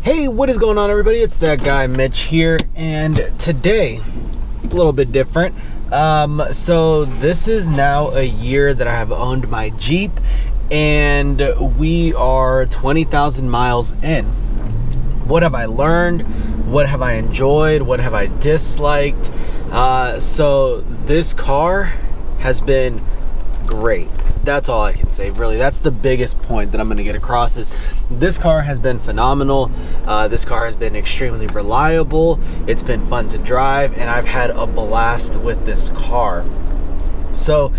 Hey, what is going on, everybody? It's that guy Mitch here, and today a little bit different. So this is now a year that I have owned my Jeep, and we are 20,000 miles in. What have I learned? What have I enjoyed? What have I disliked? So this car has been great. That's all I can say, really. That's the biggest point that I'm going to get across is this car has been phenomenal. This car has been extremely reliable. It's been fun to drive, and I've had a blast with this car. So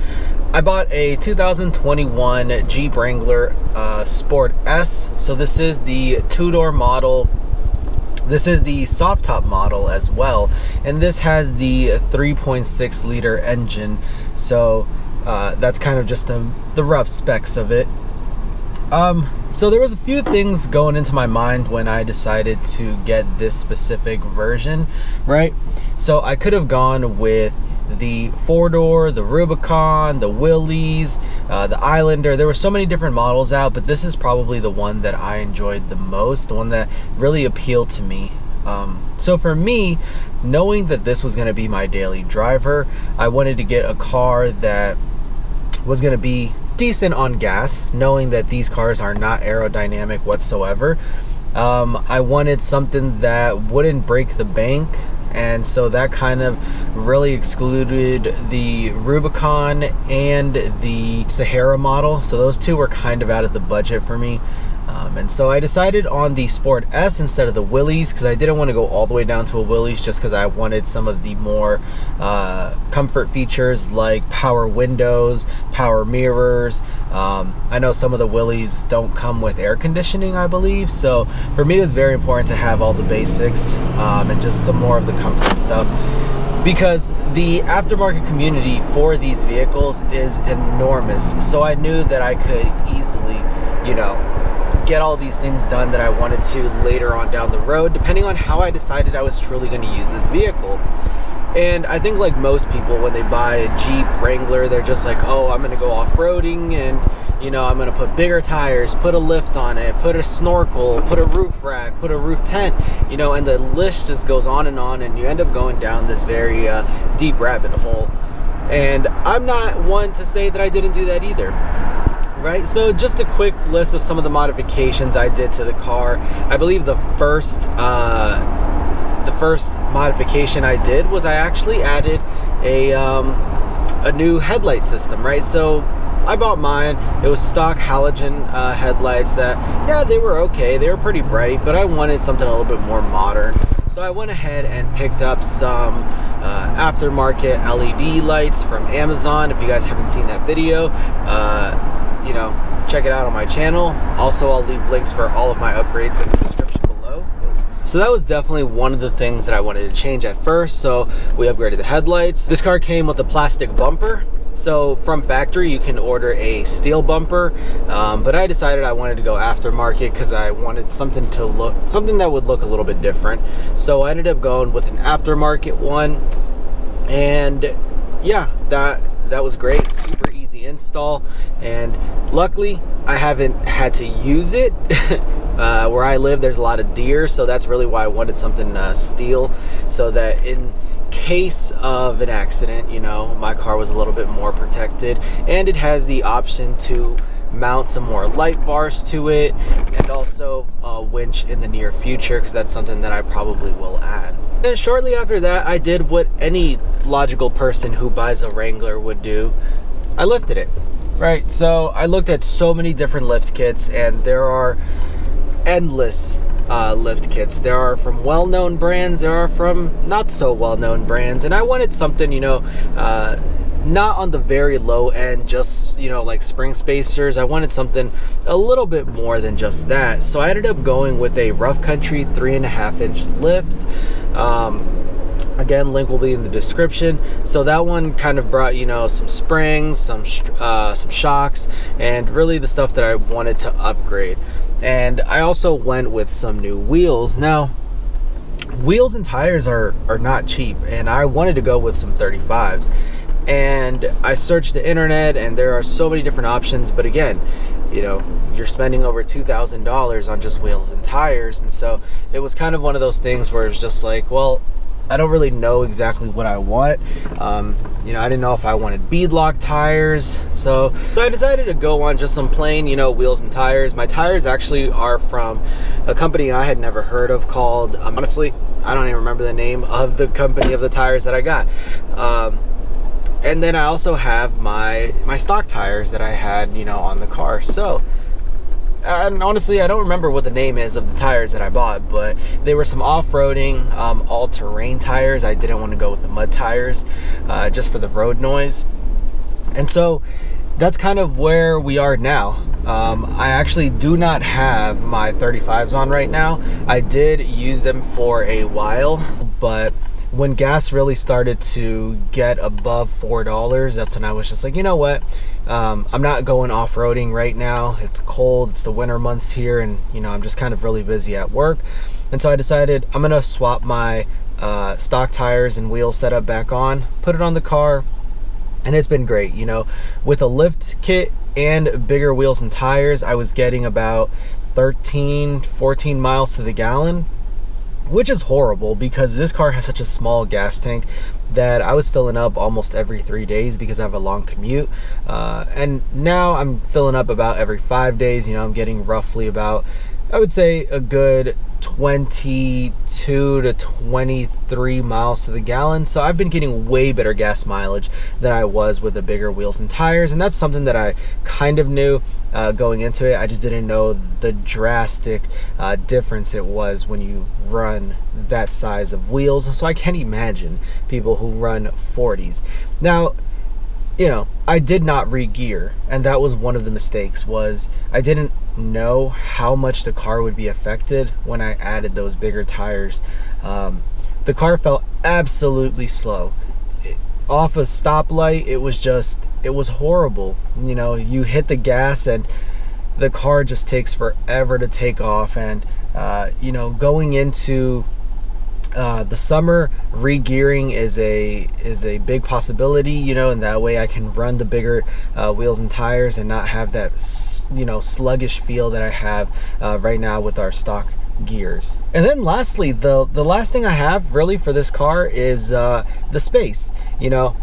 I bought a 2021 Jeep Wrangler Sport S. So this is the two-door model. This is the soft top model as well, and this has the 3.6 liter engine. So that's kind of just the rough specs of it. So there was a few things going into my mind when I decided to get this specific version, right? So I could have gone with the four-door, the Rubicon, the Willys, the Islander. There were so many different models out, but this is probably the one that I enjoyed the most, the one that really appealed to me. So for me, knowing that this was going to be my daily driver, I wanted to get a car that was going to be decent on gas, knowing that these cars are not aerodynamic whatsoever. I wanted something that wouldn't break the bank, and so that kind of really excluded the Rubicon and the Sahara model. So those two were kind of out of the budget for me. And so I decided on the Sport S instead of the Willys, because I didn't want to go all the way down to a Willys, just because I wanted some of the more comfort features like power windows, power mirrors. I know some of the Willys don't come with air conditioning, I believe. So for me, it was very important to have all the basics and just some more of the comfort stuff, because the aftermarket community for these vehicles is enormous. So I knew that I could easily, get all these things done that I wanted to later on down the road, depending on how I decided I was truly going to use this vehicle. And I think, like most people, when they buy a Jeep Wrangler, they're just like, oh, I'm going to go off-roading, and I'm going to put bigger tires, put a lift on it, put a snorkel, put a roof rack, put a roof tent, and the list just goes on, and you end up going down this very deep rabbit hole. And I'm not one to say that I didn't do that either. Right, so just a quick list of some of the modifications I did to the car. I believe the first modification I did was I actually added a new headlight system. Right, so I bought mine. It was stock halogen headlights that, yeah, they were okay. They were pretty bright, but I wanted something a little bit more modern. So I went ahead and picked up some aftermarket LED lights from Amazon. If you guys haven't seen that video, check it out on my channel. Also, I'll leave links for all of my upgrades in the description below. So that was definitely one of the things that I wanted to change at first. So we upgraded the headlights. This car came with a plastic bumper. So from factory, you can order a steel bumper, but I decided I wanted to go aftermarket because I wanted something that would look a little bit different. So I ended up going with an aftermarket one, and yeah, that was great. Super easy install, and luckily I haven't had to use it. Where I live, there's a lot of deer, so that's really why I wanted something steel, so that in case of an accident, my car was a little bit more protected. And it has the option to mount some more light bars to it, and also a winch in the near future, because that's something that I probably will add. And shortly after that, I did what any logical person who buys a Wrangler would do. I lifted it. Right, so I looked at so many different lift kits, and there are endless lift kits. There are from well-known brands, there are from not so well-known brands, and I wanted something, not on the very low end, just, like spring spacers. I wanted something a little bit more than just that. So I ended up going with a Rough Country 3.5-inch lift. Again, link will be in the description. So that one kind of brought, some springs, some shocks, and really the stuff that I wanted to upgrade. And I also went with some new wheels. Now, wheels and tires are not cheap, and I wanted to go with some 35s. And I searched the internet, and there are so many different options, but again, you know, you're spending over $2,000 on just wheels and tires. And so it was kind of one of those things where it's just like, well, I don't really know exactly what I want. You know, I didn't know if I wanted beadlock tires. So I decided to go on just some plain, you know, wheels and tires. My tires actually are from a company I had never heard of called, honestly, I don't even remember the name of the company of the tires that I got. And then I also have my stock tires that I had, you know, on the car. So, and honestly, I don't remember what the name is of the tires that I bought, but they were some off-roading, all-terrain tires. I didn't want to go with the mud tires, just for the road noise. And so that's kind of where we are now. I actually do not have my 35s on right now. I did use them for a while, but when gas really started to get above $4, that's when I was just like, you know what? I'm not going off-roading right now. It's cold, it's the winter months here, and you know, I'm just kind of really busy at work. And so I decided I'm gonna swap my stock tires and wheel setup back on, put it on the car, and it's been great. You know, with a lift kit and bigger wheels and tires, I was getting about 13, 14 miles to the gallon, which is horrible because this car has such a small gas tank that I was filling up almost every 3 days because I have a long commute. And now I'm filling up about every 5 days. You know, I'm getting roughly about, I would say, a good 22 to 23 miles to the gallon. So I've been getting way better gas mileage than I was with the bigger wheels and tires. And that's something that I kind of knew going into it. I just didn't know the drastic difference it was when you run that size of wheels. So I can't imagine people who run 40s. Now, you know, I did not re-gear, and that was one of the mistakes. Was I didn't know how much the car would be affected when I added those bigger tires. The car felt absolutely slow. Off a stoplight, it was horrible. You know, you hit the gas and the car just takes forever to take off. And you know, going into the summer, re-gearing is a big possibility, you know, and that way I can run the bigger wheels and tires and not have that, you know, sluggish feel that I have right now with our stock gears. And then lastly, the last thing I have really for this car is the space. You know,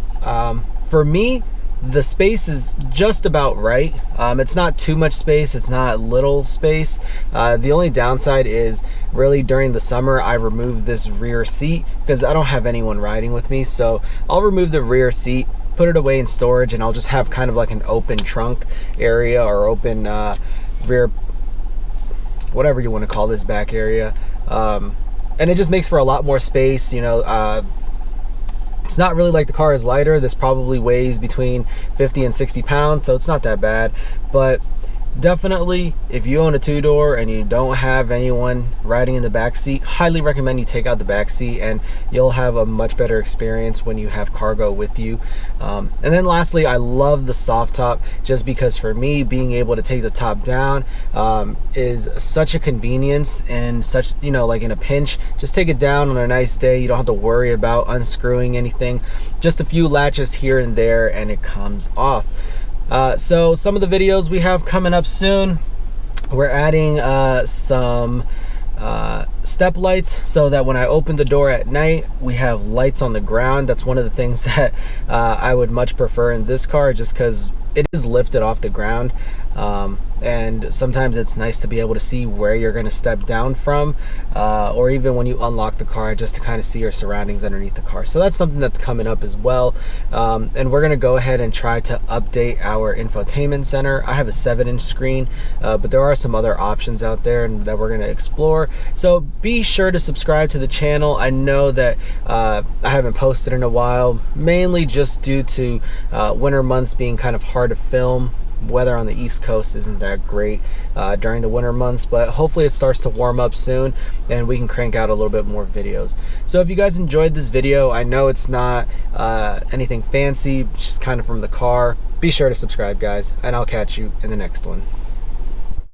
for me, the space is just about right. It's not too much space, it's not little space. The only downside is really during the summer I removed this rear seat because I don't have anyone riding with me. So I'll remove the rear seat, put it away in storage, and I'll just have kind of like an open trunk area or open rear, whatever you want to call this back area. And it just makes for a lot more space. You know, it's not really like the car is lighter. This probably weighs between 50 and 60 pounds, so it's not that bad. But definitely, if you own a two-door and you don't have anyone riding in the back seat, highly recommend you take out the back seat, and you'll have a much better experience when you have cargo with you. And then lastly, I love the soft top, just because for me, being able to take the top down is such a convenience, and such, you know, like in a pinch, just take it down on a nice day. You don't have to worry about unscrewing anything. Just a few latches here and there and it comes off. So some of the videos we have coming up soon, we're adding some step lights so that when I open the door at night, we have lights on the ground. That's one of the things that I would much prefer in this car, just because it is lifted off the ground. And sometimes it's nice to be able to see where you're going to step down from, or even when you unlock the car, just to kind of see your surroundings underneath the car. So that's something that's coming up as well. And we're going to go ahead and try to update our infotainment center. I have a 7-inch screen, but there are some other options out there and that we're going to explore. So be sure to subscribe to the channel. I know that I haven't posted in a while, mainly just due to winter months being kind of hard to film. Weather on the East Coast isn't that great during the winter months, but hopefully it starts to warm up soon and we can crank out a little bit more videos. So if you guys enjoyed this video, I know it's not anything fancy, just kind of from the car. Be sure to subscribe, guys, and I'll catch you in the next one.